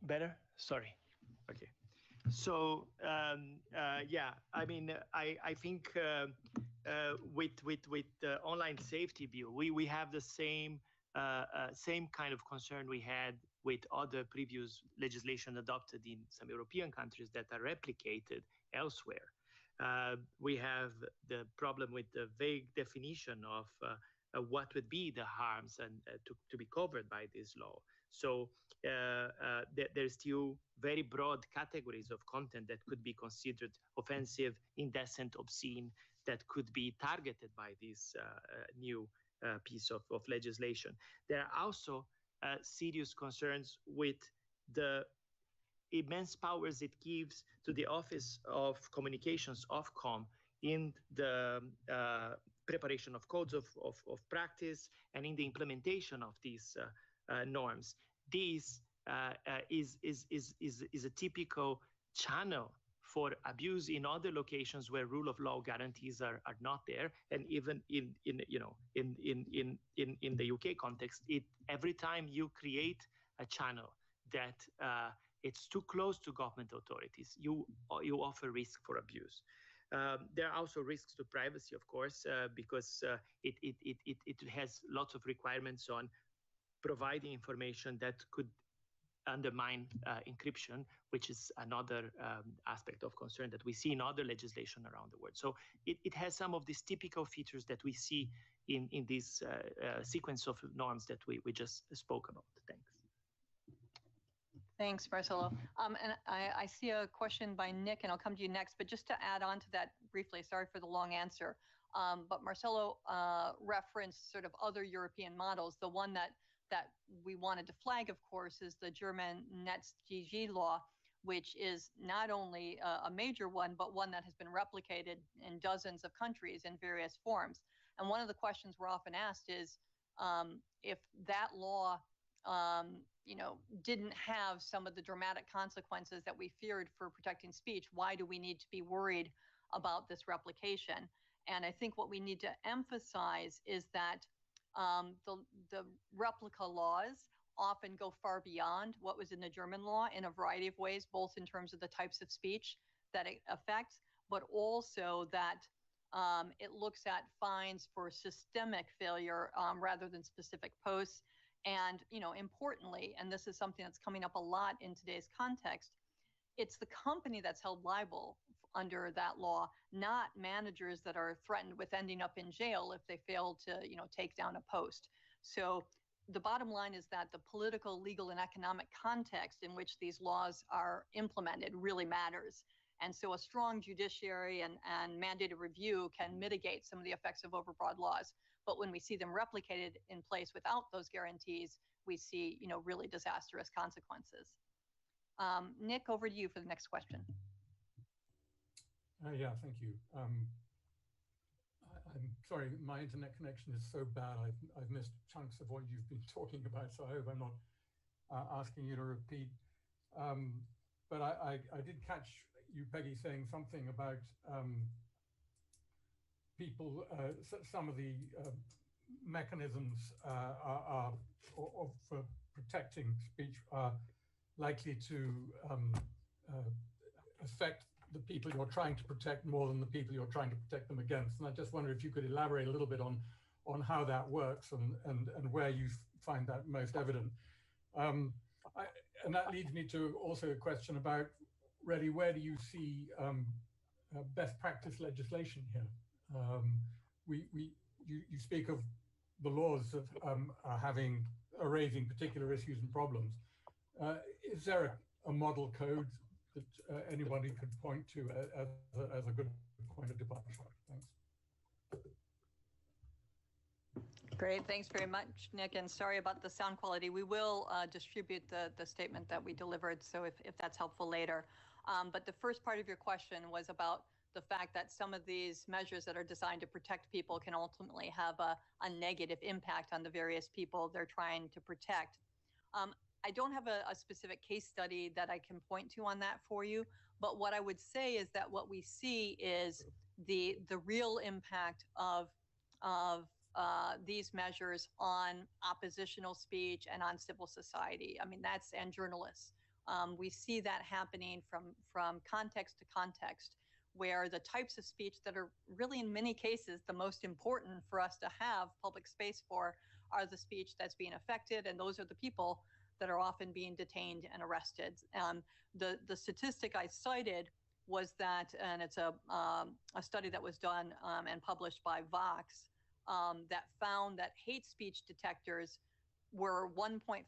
Better? Sorry. Okay. So yeah, I mean, I think with the online safety bill, we have the same kind of concern we had with other previous legislation adopted in some European countries that are replicated elsewhere. We have the problem with the vague definition of what would be the harms and to be covered by this law. So there's still very broad categories of content that could be considered offensive, indecent, obscene, that could be targeted by this new piece of legislation. There are also serious concerns with the immense powers it gives to the Office of Communications, Ofcom, in the preparation of codes of practice and in the implementation of these norms. This is a typical channel for abuse in other locations where rule of law guarantees are not there, and even in the UK context, every time you create a channel that it's too close to government authorities, you offer risk for abuse. There are also risks to privacy, of course, because it has lots of requirements on providing information that could undermine encryption, which is another aspect of concern that we see in other legislation around the world. So it has some of these typical features that we see in this sequence of norms that we just spoke about. Thanks. Thanks, Marcelo. And I see a question by Nick, and I'll come to you next. But just to add on to that briefly, sorry for the long answer, but Marcelo referenced sort of other European models. The one that we wanted to flag, of course, is the German NetzDG law, which is not only a major one, but one that has been replicated in dozens of countries in various forms. And one of the questions we're often asked is if that law didn't have some of the dramatic consequences that we feared for protecting speech, why do we need to be worried about this replication? And I think what we need to emphasize is that the replica laws often go far beyond what was in the German law in a variety of ways, both in terms of the types of speech that it affects, but also that it looks at fines for systemic failure rather than specific posts. And, importantly, and this is something that's coming up a lot in today's context, it's the company that's held liable under that law, not managers that are threatened with ending up in jail if they fail to, take down a post. So the bottom line is that the political, legal, and economic context in which these laws are implemented really matters. And so a strong judiciary and mandated review can mitigate some of the effects of overbroad laws. But when we see them replicated in place without those guarantees, we see, really disastrous consequences. Nick, over to you for the next question. Yeah, thank you. I'm sorry, my internet connection is so bad. I've missed chunks of what you've been talking about, so I hope I'm not asking you to repeat. But I did catch you, Peggy, saying something about people, some of the mechanisms for protecting speech are likely to affect the people you're trying to protect more than the people you're trying to protect them against. And I just wonder if you could elaborate a little bit on how that works and where you find that most evident. And that leads me to also a question about really where do you see best practice legislation here? You speak of the laws of raising particular issues and problems. Is there a model code that anybody could point to as a good point of departure? Thanks. Great, thanks very much, Nick, and sorry about the sound quality. We will distribute the statement that we delivered, so if that's helpful later. But the first part of your question was about the fact that some of these measures that are designed to protect people can ultimately have a negative impact on the various people they're trying to protect. I don't have a specific case study that I can point to on that for you, but what I would say is that what we see is the real impact of these measures on oppositional speech and on civil society. I mean, and journalists We see that happening from context to context, where the types of speech that are really in many cases the most important for us to have public space for are the speech that's being affected, and those are the people that are often being detained and arrested. The statistic I cited was that, and it's a study that was done and published by Vox, that found that hate speech detectors were 1.5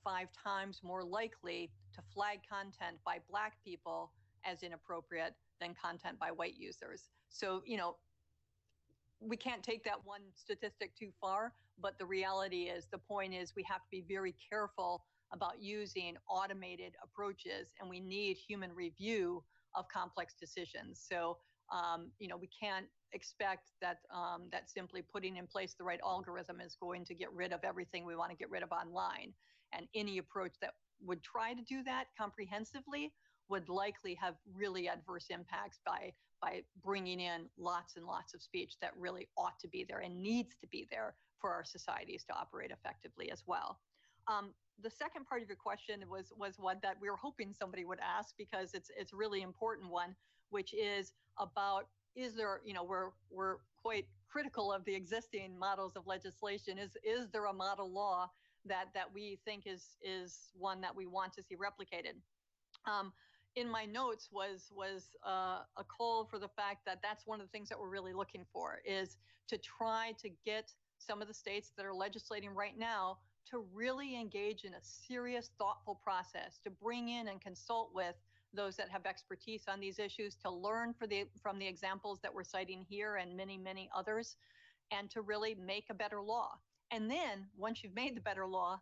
times more likely to flag content by Black people as inappropriate than content by white users. So, we can't take that one statistic too far, but the reality is, the point is, we have to be very careful about using automated approaches, and we need human review of complex decisions. So, we can't expect that that simply putting in place the right algorithm is going to get rid of everything we want to get rid of online. And any approach that would try to do that comprehensively would likely have really adverse impacts by bringing in lots and lots of speech that really ought to be there and needs to be there for our societies to operate effectively as well. The second part of your question was one that we were hoping somebody would ask, because it's a really important one, which is about, is there, we're quite critical of the existing models of legislation. Is there a model law that we think is one that we want to see replicated? In my notes was a call for the fact that that's one of the things that we're really looking for, is to try to get some of the states that are legislating right now to really engage in a serious, thoughtful process, to bring in and consult with those that have expertise on these issues, to learn from the examples that we're citing here and many, many others, and to really make a better law. And then, once you've made the better law,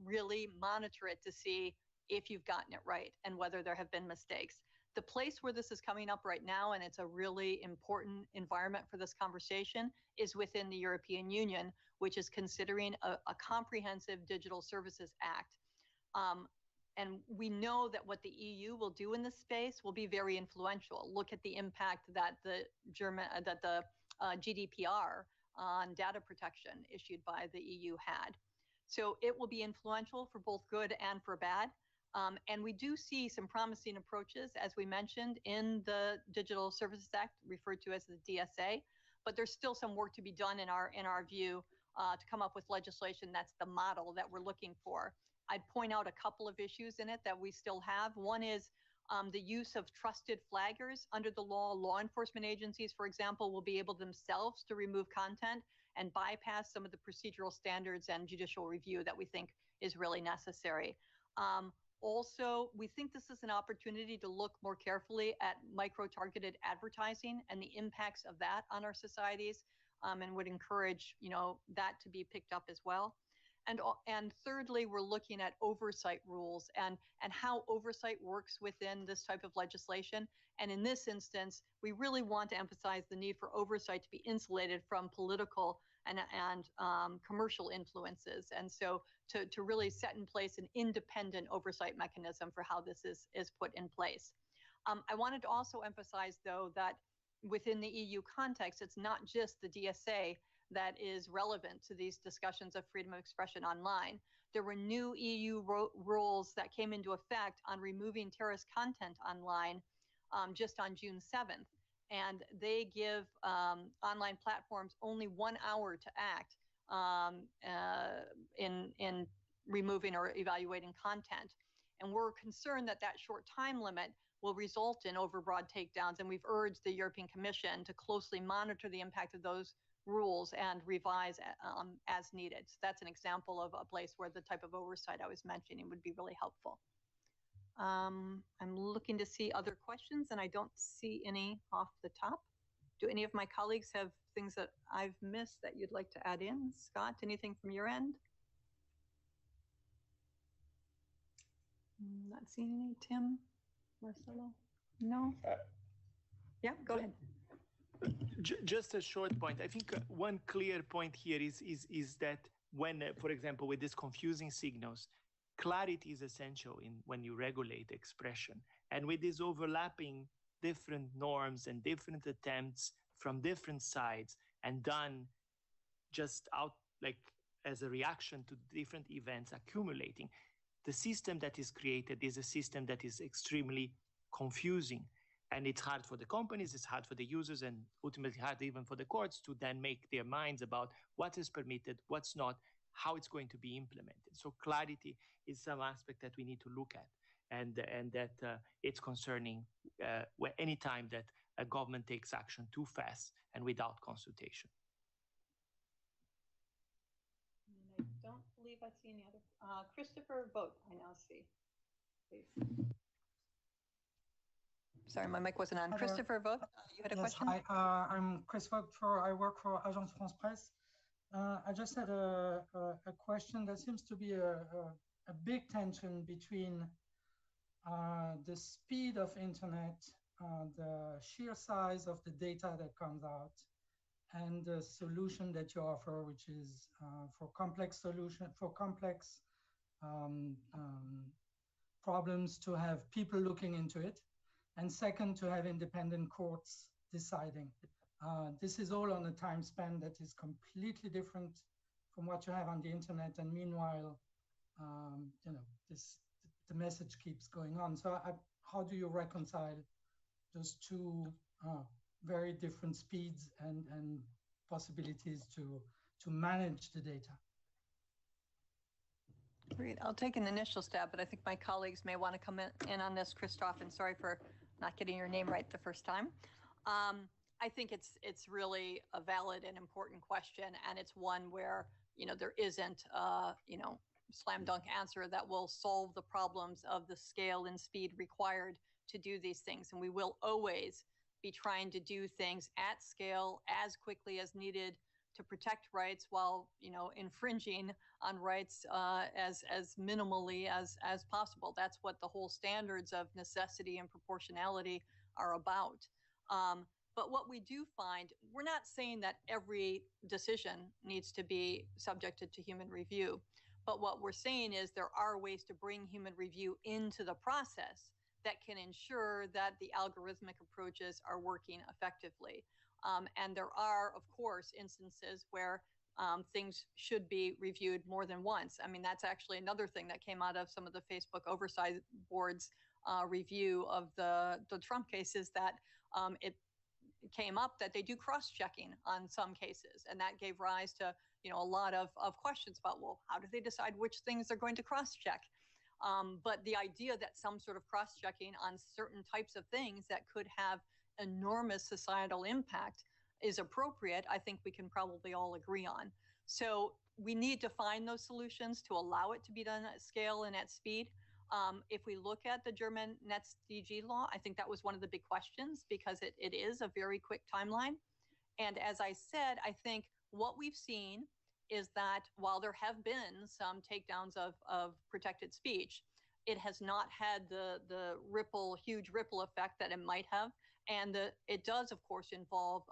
really monitor it to see if you've gotten it right and whether there have been mistakes. The place where this is coming up right now, and it's a really important environment for this conversation, is within the European Union, which is considering a comprehensive Digital Services Act. And we know that what the EU will do in this space will be very influential. Look at the impact that the GDPR on data protection issued by the EU had. So it will be influential for both good and for bad. And we do see some promising approaches, as we mentioned, in the Digital Services Act, referred to as the DSA. But there's still some work to be done in our view to come up with legislation that's the model that we're looking for. I'd point out a couple of issues in it that we still have. One is the use of trusted flaggers. Under the law enforcement agencies, for example, will be able themselves to remove content and bypass some of the procedural standards and judicial review that we think is really necessary. Also, we think this is an opportunity to look more carefully at micro-targeted advertising and the impacts of that on our societies, and would encourage that to be picked up as well. And thirdly, we're looking at oversight rules and how oversight works within this type of legislation. And in this instance, we really want to emphasize the need for oversight to be insulated from political and commercial influences. And so to really set in place an independent oversight mechanism for how this is put in place. I wanted to also emphasize, though, that within the EU context, it's not just the DSA that is relevant to these discussions of freedom of expression online. There were new EU rules that came into effect on removing terrorist content online just on June 7th. And they give online platforms only 1 hour to act in removing or evaluating content. And we're concerned that that short time limit will result in overbroad takedowns. And we've urged the European Commission to closely monitor the impact of those rules and revise as needed. So that's an example of a place where the type of oversight I was mentioning would be really helpful. I'm looking to see other questions, and I don't see any off the top. Do any of my colleagues have things that I've missed that you'd like to add in? Scott, anything from your end? Not seeing any. Tim, Marcelo? No? Yeah, go ahead. Just a short point. I think one clear point here is that when, for example, with these confusing signals, clarity is essential when you regulate expression. And with these overlapping different norms and different attempts from different sides and done just out like as a reaction to different events accumulating, the system that is created is a system that is extremely confusing. And it's hard for the companies, it's hard for the users, and ultimately hard even for the courts to then make their minds about what is permitted, what's not, how it's going to be implemented. So clarity is some aspect that we need to look at, and that it's concerning where any time that a government takes action too fast and without consultation. And I don't believe I see any other. Christopher Vogt, I now see. Please. Sorry, my mic wasn't on. Christopher Vogt, you had a question? Hi, I'm Chris Vogt. I work for Agence France Presse. I just had a question. There seems to be a big tension between the speed of internet, the sheer size of the data that comes out, and the solution that you offer, which is for complex problems to have people looking into it, and second, to have independent courts deciding. This is all on a time span that is completely different from what you have on the internet. And meanwhile, the message keeps going on. So how do you reconcile those two very different speeds and possibilities to manage the data? Great. I'll take an initial stab, but I think my colleagues may want to come in on this, Christophe, and sorry for not getting your name right the first time. I think it's really a valid and important question, and it's one where there isn't slam dunk answer that will solve the problems of the scale and speed required to do these things. And we will always be trying to do things at scale as quickly as needed to protect rights while infringing on rights as minimally as possible. That's what the whole standards of necessity and proportionality are about. But what we do find, we're not saying that every decision needs to be subjected to human review. But what we're saying is there are ways to bring human review into the process that can ensure that the algorithmic approaches are working effectively. And there are, of course, instances where things should be reviewed more than once. I mean, that's actually another thing that came out of some of the Facebook Oversight Board's review of the Trump cases, that it came up that they do cross-checking on some cases. And that gave rise to a lot of questions about, well, how do they decide which things they're going to cross-check? But the idea that some sort of cross-checking on certain types of things that could have enormous societal impact is appropriate, I think we can probably all agree on. So we need to find those solutions to allow it to be done at scale and at speed. If we look at the German NetzDG law, I think that was one of the big questions, because it is a very quick timeline. And as I said, I think what we've seen is that while there have been some takedowns of protected speech, it has not had the huge ripple effect that it might have. And it does, of course, involve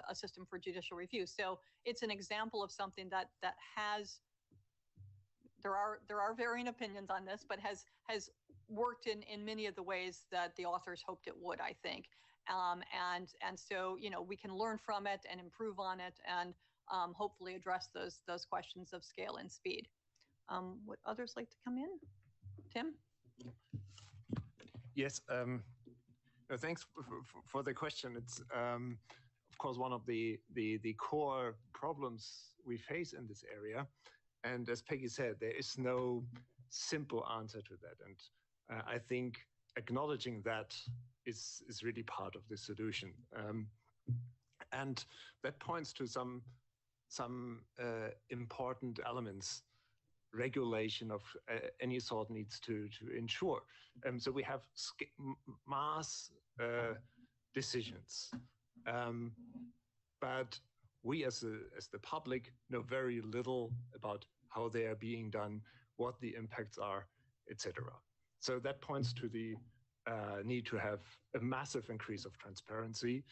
a system for judicial review. So it's an example of something that has, there are varying opinions on this, but has worked in many of the ways that the authors hoped it would, I think. And so, we can learn from it and improve on it, and hopefully address those questions of scale and speed. Would others like to come in? Tim? Yes. Thanks for the question. It's of course one of the core problems we face in this area, and as Peggy said, there is no simple answer to that. And I think acknowledging that is really part of the solution, and that points to some important elements regulation of any sort needs to ensure. So we have mass decisions, but we as the public know very little about how they are being done, what the impacts are, etc. So that points to the need to have a massive increase of transparency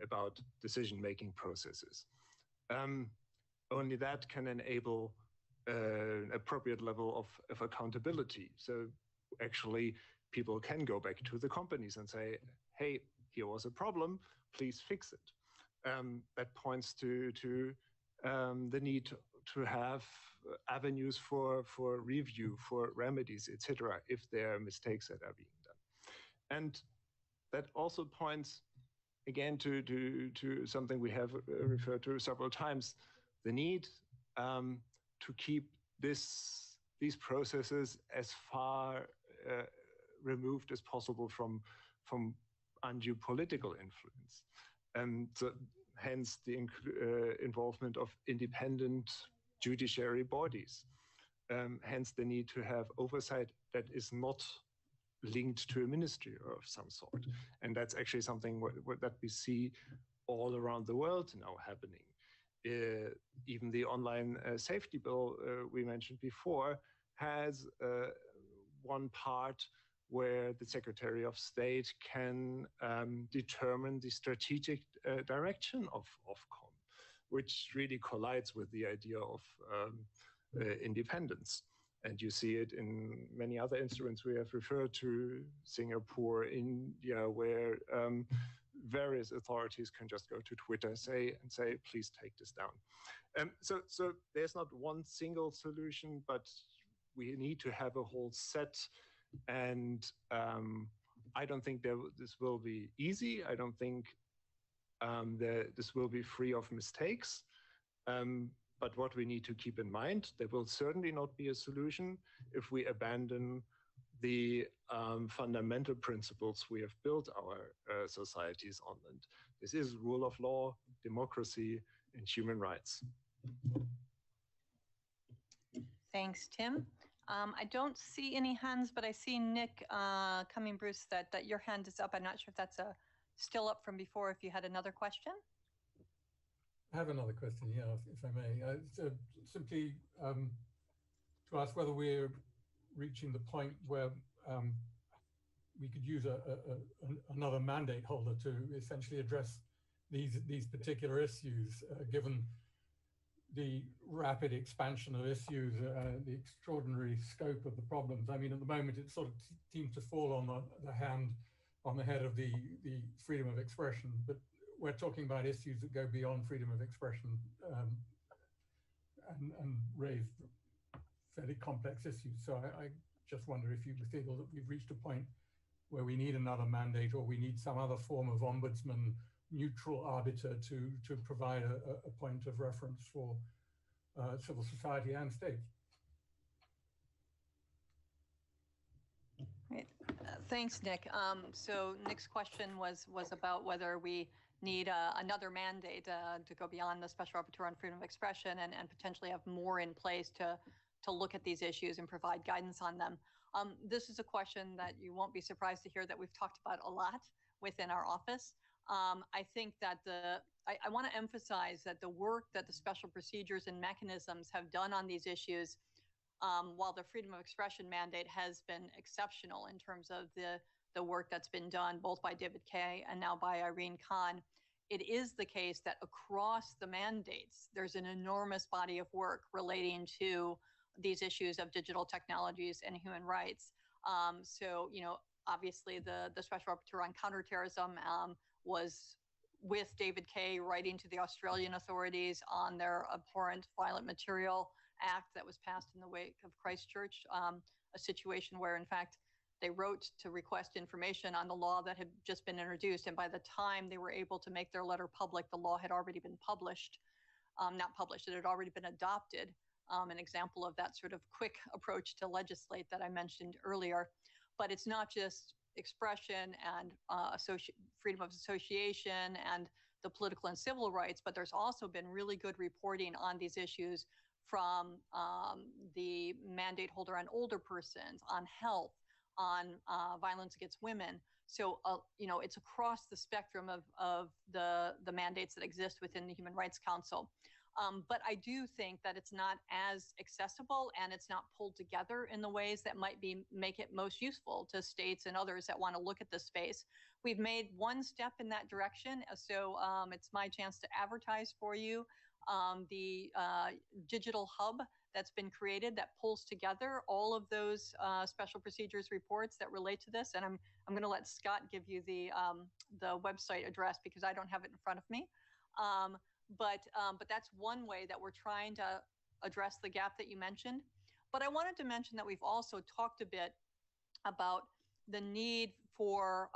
about decision-making processes. Only that can enable an appropriate level of accountability. So actually people can go back to the companies and say, hey, here was a problem, please fix it. That points to the need to have avenues for review, for remedies, etc., if there are mistakes that are being done. And that also points again to something we have referred to several times: the need to keep these processes as far removed as possible from undue political influence, and hence the involvement of independent judiciary bodies. Hence the need to have oversight that is not linked to a ministry of some sort. And that's actually something that we see all around the world now happening. Even the online safety bill we mentioned before has one part where the Secretary of State can determine the strategic direction of Ofcom, which really collides with the idea of independence. And you see it in many other instruments we have referred to, Singapore, India, where various authorities can just go to Twitter and say, please take this down. So there's not one single solution, but we need to have a whole set. And I don't think this will be easy. I don't think this will be free of mistakes. But what we need to keep in mind, there will certainly not be a solution if we abandon the fundamental principles we have built our societies on. And this is rule of law, democracy, and human rights. Thanks, Tim. I don't see any hands, but I see Nick coming, Bruce, that your hand is up. I'm not sure if that's still up from before, if you had another question. I have another question, yeah, if I may. Simply to ask whether we're reaching the point where we could use another mandate holder to essentially address these particular issues, given the rapid expansion of issues, the extraordinary scope of the problems. I mean, at the moment, it sort of seems to fall on the head of the freedom of expression, but we're talking about issues that go beyond freedom of expression and raise fairly complex issues. So I just wonder if you feel that we've reached a point where we need another mandate, or we need some other form of ombudsman, neutral arbiter to provide a point of reference for civil society and state. Great. Thanks, Nick. So Nick's question was about whether we need another mandate to go beyond the Special Rapporteur on freedom of expression and potentially have more in place to look at these issues and provide guidance on them. This is a question that you won't be surprised to hear that we've talked about a lot within our office. I think that I want to emphasize that the work that the special procedures and mechanisms have done on these issues, while the freedom of expression mandate has been exceptional in terms of the work that's been done both by David Kaye and now by Irene Khan, it is the case that across the mandates, there's an enormous body of work relating to these issues of digital technologies and human rights. So, obviously the Special Rapporteur on counterterrorism was with David Kaye writing to the Australian authorities on their abhorrent violent material act that was passed in the wake of Christchurch, a situation where, in fact, they wrote to request information on the law that had just been introduced. And by the time they were able to make their letter public, the law had already been published. Not published, it had already been adopted. An example of that sort of quick approach to legislate that I mentioned earlier. But it's not just expression and freedom of association and the political and civil rights, but there's also been really good reporting on these issues from the mandate holder on older persons, on health, on violence against women. So, it's across the spectrum of the mandates that exist within the Human Rights Council. But I do think that it's not as accessible and it's not pulled together in the ways that might make it most useful to states and others that want to look at this space. We've made one step in that direction. So it's my chance to advertise for you the digital hub that's been created that pulls together all of those special procedures reports that relate to this. And I'm going to let Scott give you the website address because I don't have it in front of me. But that's one way that we're trying to address the gap that you mentioned. But I wanted to mention that we've also talked a bit about the need for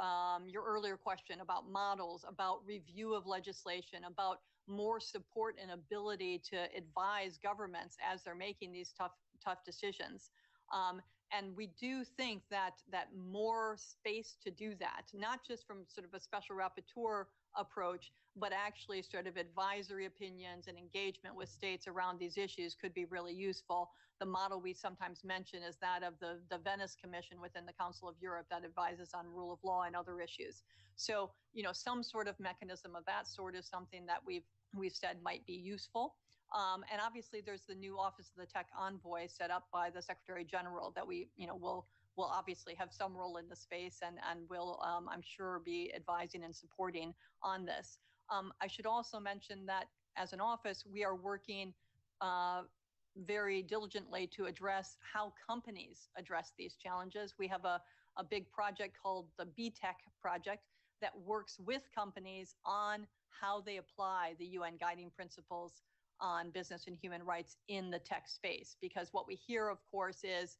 your earlier question about models, about review of legislation, about more support and ability to advise governments as they're making these tough decisions. And we do think that more space to do that, not just from sort of a special rapporteur approach, but actually sort of advisory opinions and engagement with states around these issues could be really useful. The model we sometimes mention is that of the Venice Commission within the Council of Europe that advises on rule of law and other issues. So, some sort of mechanism of that sort is something that we've said might be useful. And obviously, there's the new Office of the Tech Envoy set up by the Secretary General that we, will obviously have some role in the space and will, I'm sure, be advising and supporting on this. I should also mention that as an office, we are working very diligently to address how companies address these challenges. We have a big project called the BTEC project that works with companies on how they apply the UN guiding principles on business and human rights in the tech space. Because what we hear, of course, is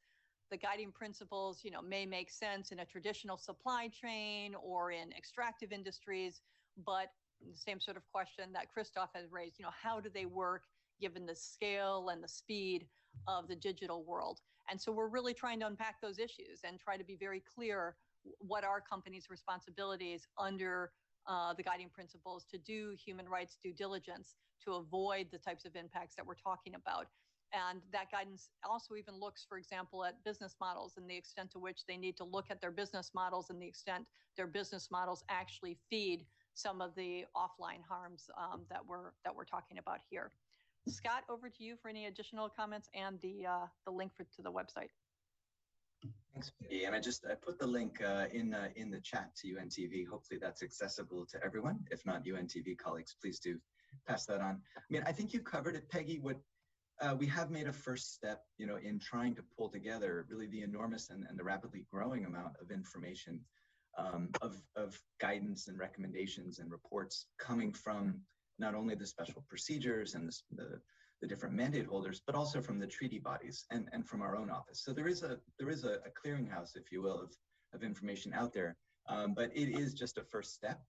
the guiding principles, may make sense in a traditional supply chain or in extractive industries, but the same sort of question that Christoph has raised, how do they work given the scale and the speed of the digital world? And so we're really trying to unpack those issues and try to be very clear what are companies' responsibilities under the guiding principles to do human rights due diligence to avoid the types of impacts that we're talking about. And that guidance also even looks, for example, at business models and the extent to which they need to look at their business models and the extent their business models actually feed some of the offline harms that we're talking about here. Scott, over to you for any additional comments and the link to the website. Thanks, Peggy. And I put the link in the chat to UNTV. Hopefully that's accessible to everyone. If not, UNTV colleagues, please do pass that on. I mean, I think you covered it, Peggy. What we have made a first step, in trying to pull together really the enormous and the rapidly growing amount of information, of guidance and recommendations and reports coming from not only the special procedures and the different mandate holders, but also from the treaty bodies and from our own office. So there is a clearinghouse, if you will, of information out there, but it is just a first step.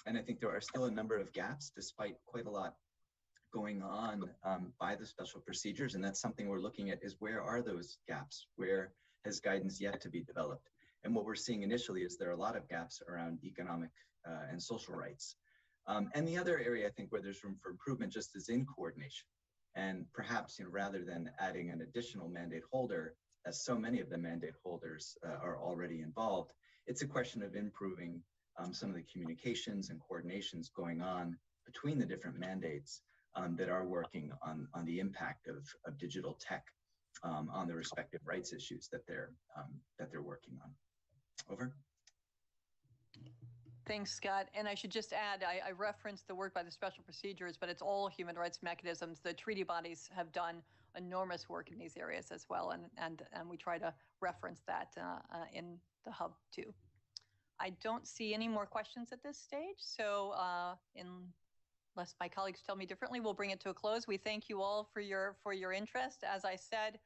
And I think there are still a number of gaps, despite quite a lot going on by the special procedures. And that's something we're looking at, is where are those gaps? Where has guidance yet to be developed? And what we're seeing initially is there are a lot of gaps around economic and social rights. And the other area, I think, where there's room for improvement just is in coordination. And perhaps, rather than adding an additional mandate holder, as so many of the mandate holders are already involved, it's a question of improving some of the communications and coordinations going on between the different mandates that are working on the impact of digital tech on the respective rights issues that they're working on. Over. Thanks, Scott. And I should just add, I referenced the work by the special procedures, but it's all human rights mechanisms. The treaty bodies have done enormous work in these areas as well, and we try to reference that in the hub too. I don't see any more questions at this stage, so unless my colleagues tell me differently, we'll bring it to a close. We thank you all for your interest. As I said,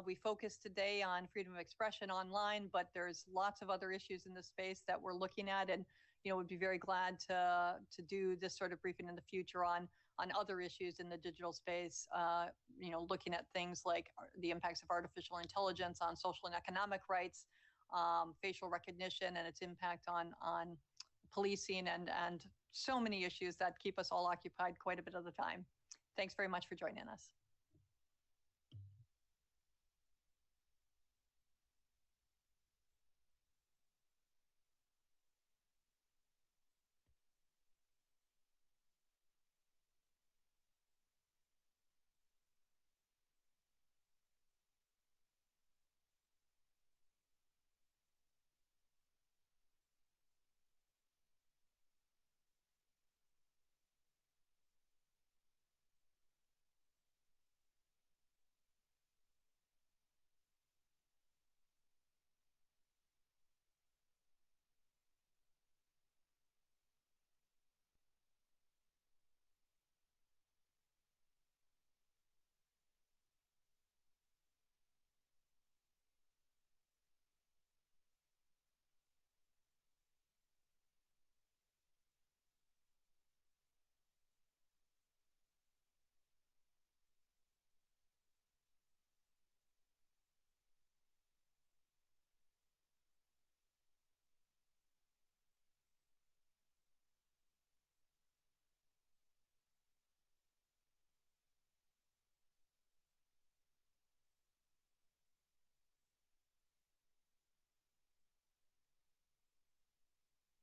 we focused today on freedom of expression online, but there's lots of other issues in the space that we're looking at, and would be very glad to do this sort of briefing in the future on other issues in the digital space. Looking at things like the impacts of artificial intelligence on social and economic rights, facial recognition and its impact on policing, and so many issues that keep us all occupied quite a bit of the time. Thanks very much for joining us.